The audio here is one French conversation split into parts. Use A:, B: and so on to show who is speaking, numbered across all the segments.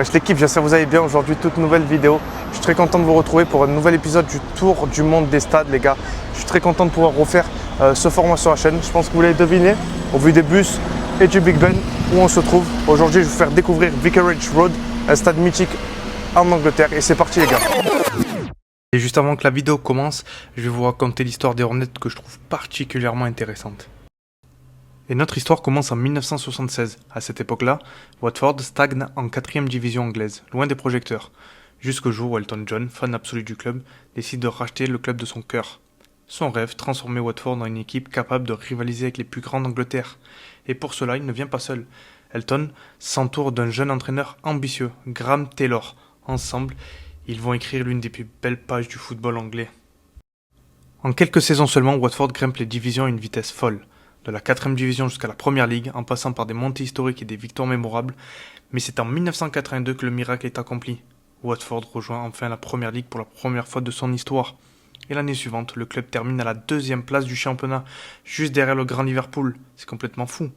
A: Wesh l'équipe, j'espère que vous allez bien. Aujourd'hui, toute nouvelle vidéo. Je suis très content de vous retrouver pour un nouvel épisode du Tour du monde des stades, les gars. Je suis très content de pouvoir refaire ce format sur la chaîne. Je pense que vous l'avez deviné au vu des bus et du Big Ben où on se trouve. Aujourd'hui, je vais vous faire découvrir Vicarage Road, un stade mythique en Angleterre. Et c'est parti, les gars. Et juste avant que la vidéo commence, je vais vous raconter l'histoire des Hornets que je trouve particulièrement intéressante. Et notre histoire commence en 1976. À cette époque-là, Watford stagne en 4e division anglaise, loin des projecteurs, jusqu'au jour où Elton John, fan absolu du club, décide de racheter le club de son cœur. Son rêve, transformer Watford en une équipe capable de rivaliser avec les plus grands d'Angleterre. Et pour cela, il ne vient pas seul. Elton s'entoure d'un jeune entraîneur ambitieux, Graham Taylor. Ensemble, ils vont écrire l'une des plus belles pages du football anglais. En quelques saisons seulement, Watford grimpe les divisions à une vitesse folle. De la 4e division jusqu'à la Première Ligue, en passant par des montées historiques et des victoires mémorables, mais c'est en 1982 que le miracle est accompli. Watford rejoint enfin la Première Ligue pour la première fois de son histoire. Et l'année suivante, le club termine à la 2e place du championnat, juste derrière le grand Liverpool. C'est complètement fou.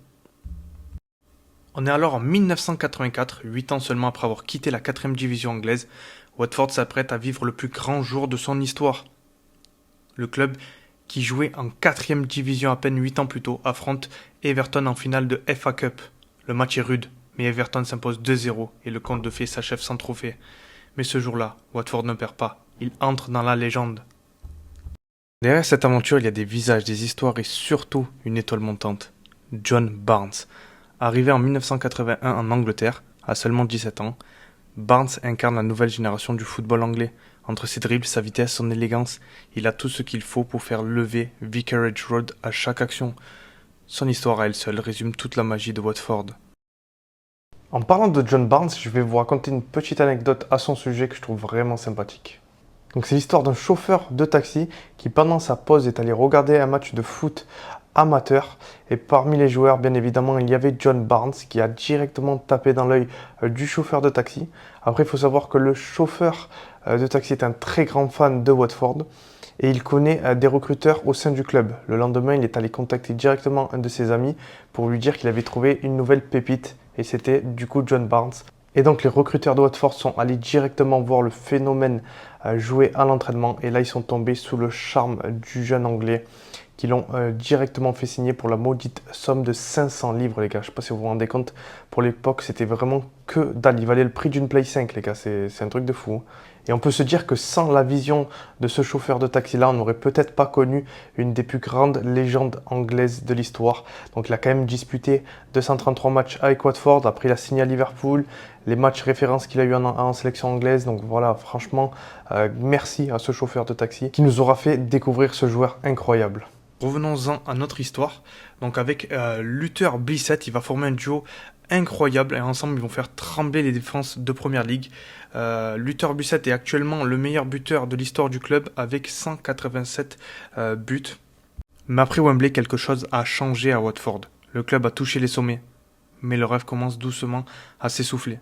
A: On est alors en 1984, 8 ans seulement après avoir quitté la 4e division anglaise, Watford s'apprête à vivre le plus grand jour de son histoire. Le club, qui jouait en 4e division à peine 8 ans plus tôt, affronte Everton en finale de FA Cup. Le match est rude, mais Everton s'impose 2-0 et le conte de fées s'achève sans trophée. Mais ce jour-là, Watford ne perd pas, il entre dans la légende. Derrière cette aventure, il y a des visages, des histoires et surtout une étoile montante. John Barnes. Arrivé en 1981 en Angleterre, à seulement 17 ans, Barnes incarne la nouvelle génération du football anglais. Entre ses dribbles, sa vitesse, son élégance, il a tout ce qu'il faut pour faire lever Vicarage Road à chaque action. Son histoire à elle seule résume toute la magie de Watford. En parlant de John Barnes, je vais vous raconter une petite anecdote à son sujet que je trouve vraiment sympathique. Donc c'est l'histoire d'un chauffeur de taxi qui pendant sa pause est allé regarder un match de foot amateur et parmi les joueurs bien évidemment il y avait John Barnes qui a directement tapé dans l'œil du chauffeur de taxi. Après il faut savoir que le chauffeur de taxi est un très grand fan de Watford et il connaît des recruteurs au sein du club. Le lendemain il est allé contacter directement un de ses amis pour lui dire qu'il avait trouvé une nouvelle pépite et c'était du coup John Barnes. Et donc les recruteurs de Watford sont allés directement voir le phénomène jouer à l'entraînement et là ils sont tombés sous le charme du jeune anglais qui l'ont directement fait signer pour la maudite somme de 500 livres les gars. Je ne sais pas si vous vous rendez compte, pour l'époque c'était vraiment que dalle, il valait le prix d'une Play 5 les gars, c'est un truc de fou. Et on peut se dire que sans la vision de ce chauffeur de taxi là, on n'aurait peut-être pas connu une des plus grandes légendes anglaises de l'histoire. Donc il a quand même disputé 233 matchs avec Watford, après il a signé à Liverpool, les matchs références qu'il a eu en sélection anglaise. Donc voilà, franchement, merci à ce chauffeur de taxi qui nous aura fait découvrir ce joueur incroyable. Revenons-en à notre histoire. Donc avec Luther Blissett, il va former un duo incroyable et ensemble ils vont faire trembler les défenses de Première Ligue. Luther Blissett est actuellement le meilleur buteur de l'histoire du club avec 187 buts. Mais après Wembley, quelque chose a changé à Watford. Le club a touché les sommets, mais le rêve commence doucement à s'essouffler.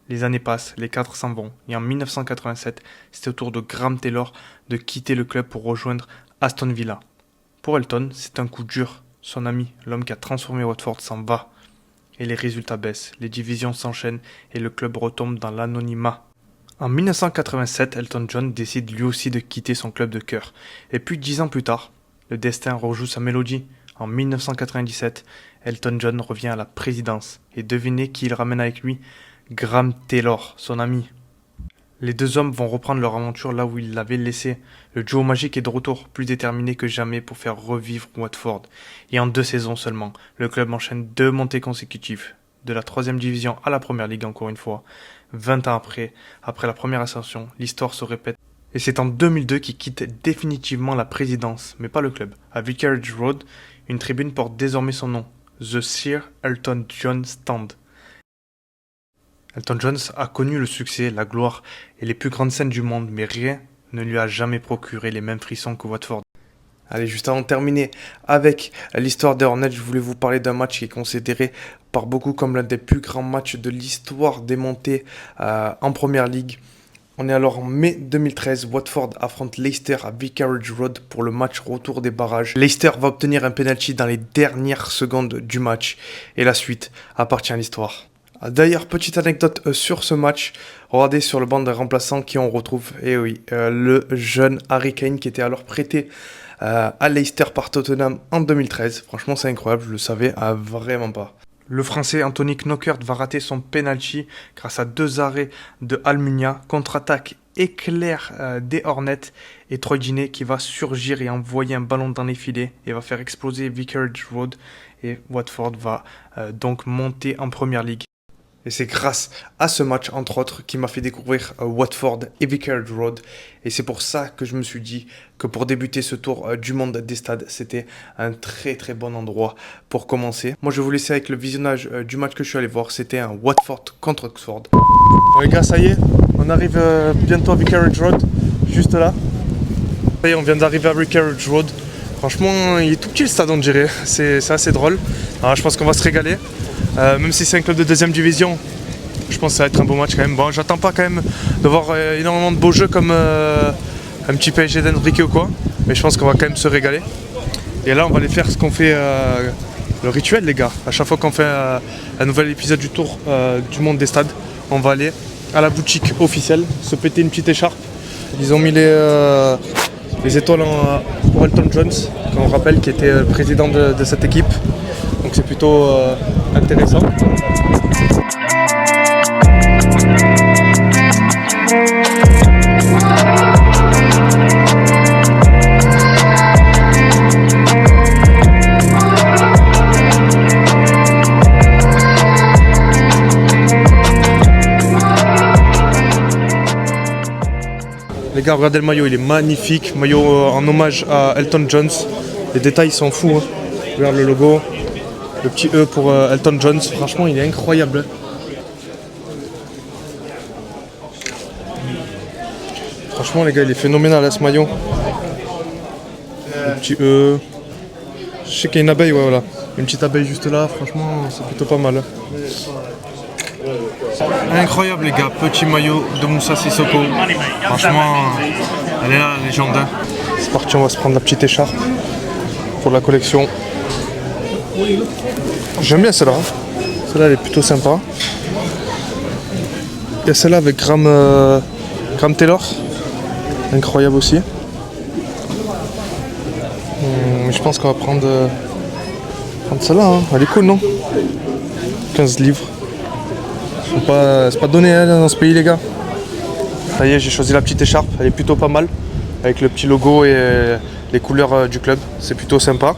A: Les années passent, les cadres s'en vont, et en 1987, c'est au tour de Graham Taylor de quitter le club pour rejoindre Aston Villa. Pour Elton, c'est un coup dur. Son ami, l'homme qui a transformé Watford, s'en va. Et les résultats baissent, les divisions s'enchaînent et le club retombe dans l'anonymat. En 1987, Elton John décide lui aussi de quitter son club de cœur. Et puis 10 ans plus tard, le destin rejoue sa mélodie. En 1997, Elton John revient à la présidence. Et devinez qui il ramène avec lui? Graham Taylor, son ami. Les deux hommes vont reprendre leur aventure là où ils l'avaient laissé. Le duo magique est de retour, plus déterminé que jamais pour faire revivre Watford. Et en 2 saisons seulement, le club enchaîne 2 montées consécutives. De la 3e division à la Première Ligue encore une fois. 20 ans après la première ascension, l'histoire se répète. Et c'est en 2002 qu'il quitte définitivement la présidence, mais pas le club. À Vicarage Road, une tribune porte désormais son nom. The Sir Elton John Stand. Elton John a connu le succès, la gloire et les plus grandes scènes du monde, mais rien ne lui a jamais procuré les mêmes frissons que Watford. Allez, juste avant de terminer avec l'histoire des Hornets, je voulais vous parler d'un match qui est considéré par beaucoup comme l'un des plus grands matchs de l'histoire des montées en Première Ligue. On est alors en mai 2013, Watford affronte Leicester à Vicarage Road pour le match retour des barrages. Leicester va obtenir un penalty dans les dernières secondes du match et la suite appartient à l'histoire. D'ailleurs, petite anecdote sur ce match. Regardez sur le banc des remplaçants qui on retrouve. Et oui, le jeune Harry Kane qui était alors prêté à Leicester par Tottenham en 2013. Franchement, c'est incroyable, je le savais vraiment pas. Le Français Anthony Knockert va rater son penalty grâce à 2 arrêts de Almunia. Contre-attaque éclair des Hornets et Troy Deeney qui va surgir et envoyer un ballon dans les filets et va faire exploser Vicarage Road. Et Watford va donc monter en Première Ligue. Et c'est grâce à ce match, entre autres, qui m'a fait découvrir Watford et Vicarage Road. Et c'est pour ça que je me suis dit que pour débuter ce tour du monde des stades, c'était un très très bon endroit pour commencer. Moi, je vais vous laisser avec le visionnage du match que je suis allé voir. C'était un Watford contre Oxford. Bon, les gars, ça y est, on arrive bientôt à Vicarage Road, juste là. Ça y est, on vient d'arriver à Vicarage Road. Franchement, il est tout petit le stade, on dirait. C'est assez drôle. Alors, je pense qu'on va se régaler. Même si c'est un club de 2ème division, je pense que ça va être un beau match quand même. Bon, j'attends pas quand même de voir énormément de beaux jeux comme un petit PSG d'Enrique ou quoi. Mais je pense qu'on va quand même se régaler. Et là, on va aller faire ce qu'on fait, le rituel, les gars. À chaque fois qu'on fait un nouvel épisode du tour du monde des stades, on va aller à la boutique officielle, se péter une petite écharpe. Ils ont mis les étoiles pour Elton Jones, qu'on rappelle, qui était le président de cette équipe. Donc c'est plutôt intéressant. Les gars, regardez le maillot, il est magnifique. Maillot en hommage à Elton John. Les détails sont fous. Hein. Regarde le logo. Le petit E pour Elton John, franchement il est incroyable. Franchement les gars, il est phénoménal à ce maillot. Le petit E. Je sais qu'il y a une abeille, ouais voilà. Une petite abeille juste là, franchement c'est plutôt pas mal. Incroyable les gars, petit maillot de Moussa Sissoko. Franchement, elle est là la légende. C'est parti, on va se prendre la petite écharpe pour la collection. J'aime bien celle-là. Celle-là elle est plutôt sympa. Il y a celle-là avec Graham Taylor. Incroyable aussi. Je pense qu'on va prendre celle-là. Hein. Elle est cool, non? 15 livres. C'est pas donné hein, dans ce pays, les gars. Ça y est, j'ai choisi la petite écharpe. Elle est plutôt pas mal. Avec le petit logo et les couleurs du club. C'est plutôt sympa.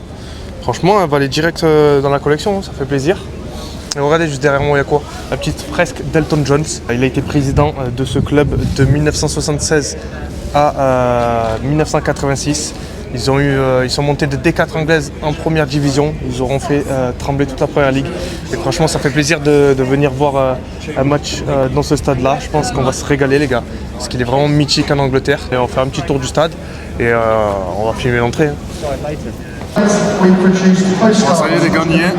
A: Franchement, elle va aller direct dans la collection, ça fait plaisir. Et regardez, juste derrière moi, il y a quoi? La petite fresque d'Elton John. Il a été président de ce club de 1976 à 1986. Ils sont montés de D4 anglaise en première division. Ils auront fait trembler toute la première ligue. Et franchement, ça fait plaisir de venir voir un match dans ce stade-là. Je pense qu'on va se régaler, les gars. Parce qu'il est vraiment mythique en Angleterre. Et on va faire un petit tour du stade et on va filmer l'entrée. Hein. Ça y est les gars, on y est.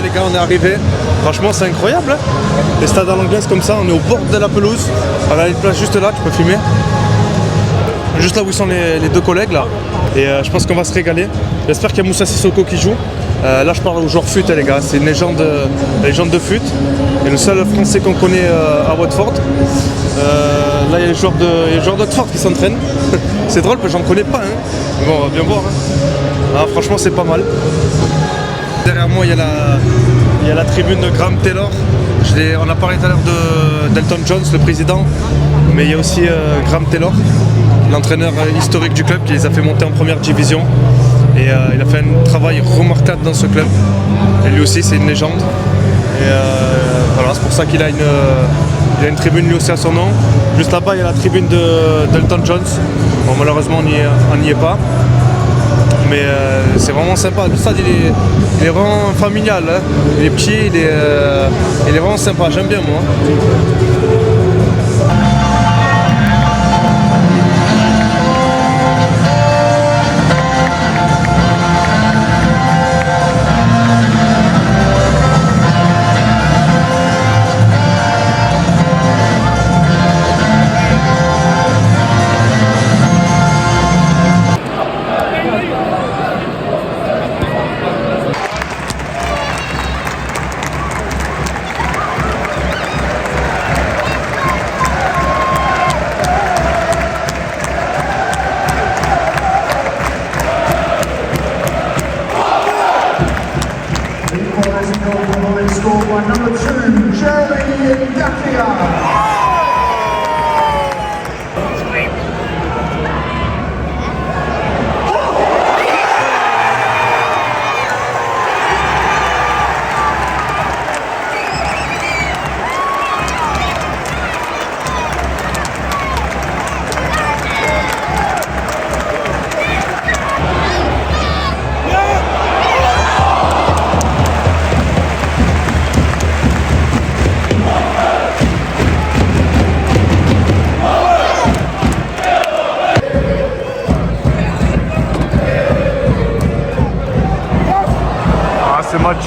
A: Les gars, on est arrivés. Franchement c'est incroyable. Hein, les stades à l'anglaise comme ça, on est au bord de la pelouse. On a une place juste là, tu peux filmer. Juste là où sont les deux collègues là. Et je pense qu'on va se régaler. J'espère qu'il y a Moussa Sissoko qui joue. Là je parle aux joueurs FUT les gars, c'est une légende de FUT. Et le seul français qu'on connaît à Watford. Là il y a les joueurs d'Oxford qui s'entraînent. C'est drôle parce que j'en connais pas. Hein. Mais bon, on va bien voir. Hein. Ah, franchement c'est pas mal. Derrière moi il y a la tribune de Graham Taylor. On a parlé tout à l'heure d'Elton John, le président. Mais il y a aussi Graham Taylor, l'entraîneur historique du club qui les a fait monter en première division. Et il a fait un travail remarquable dans ce club. Et lui aussi c'est une légende. Et voilà, c'est pour ça qu'il a une tribune lui aussi à son nom. Juste là-bas il y a la tribune d'Elton John. Bon malheureusement on n'y est pas. Mais c'est vraiment sympa. Le stade il est vraiment familial. Hein. Il est petit, il est vraiment sympa. J'aime bien moi.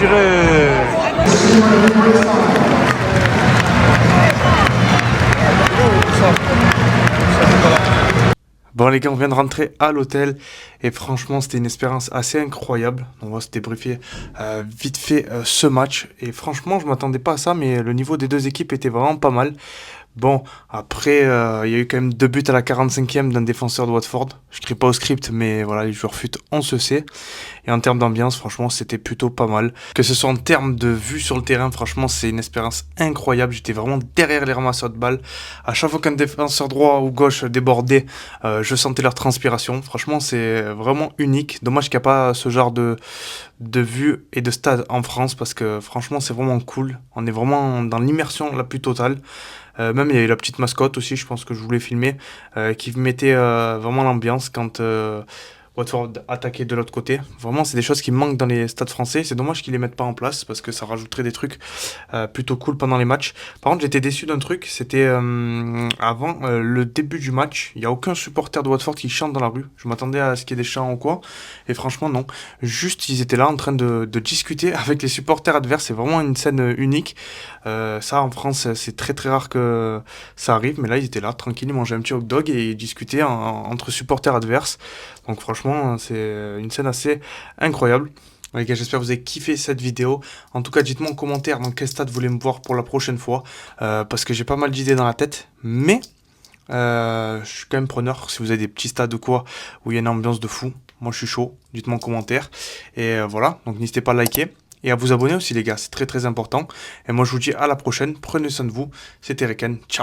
A: tiré. Bon les gars, on vient de rentrer à l'hôtel et franchement c'était une expérience assez incroyable. On va se débriefer vite fait ce match et franchement je m'attendais pas à ça, mais le niveau des deux équipes était vraiment pas mal. Bon, après, il y a eu quand même 2 buts à la 45e d'un défenseur de Watford. Je crie pas au script, mais voilà, les joueurs fut, on se sait. Et en termes d'ambiance, franchement, c'était plutôt pas mal. Que ce soit en termes de vue sur le terrain, franchement, c'est une expérience incroyable. J'étais vraiment derrière les ramasseurs de balles. À chaque fois qu'un défenseur droit ou gauche débordait, je sentais leur transpiration. Franchement, c'est vraiment unique. Dommage qu'il n'y a pas ce genre de vue et de stade en France, parce que franchement, c'est vraiment cool. On est vraiment dans l'immersion la plus totale. Même il y a eu la petite mascotte aussi, je pense que je voulais filmer, qui mettait vraiment l'ambiance quand Watford attaquait de l'autre côté. Vraiment, c'est des choses qui manquent dans les stades français. C'est dommage qu'ils les mettent pas en place parce que ça rajouterait des trucs plutôt cool pendant les matchs. Par contre, j'étais déçu d'un truc, c'était avant le début du match, il n'y a aucun supporter de Watford qui chante dans la rue. Je m'attendais à ce qu'il y ait des chants ou quoi, et franchement non. Juste, ils étaient là en train de discuter avec les supporters adverses. C'est vraiment une scène unique. Ça, en France, c'est très très rare que ça arrive, mais là, ils étaient là, tranquilles, ils mangeaient un petit hot dog et ils discutaient entre supporters adverses. Donc franchement, c'est une scène assez incroyable. Les gars, j'espère que vous avez kiffé cette vidéo. En tout cas, dites-moi en commentaire dans quel stade vous voulez me voir pour la prochaine fois. Parce que j'ai pas mal d'idées dans la tête. Mais je suis quand même preneur. Si vous avez des petits stades ou quoi, où il y a une ambiance de fou, moi je suis chaud. Dites-moi en commentaire. Et voilà, donc n'hésitez pas à liker. Et à vous abonner aussi les gars, c'est très très important. Et moi je vous dis à la prochaine. Prenez soin de vous. C'était Reken. Ciao.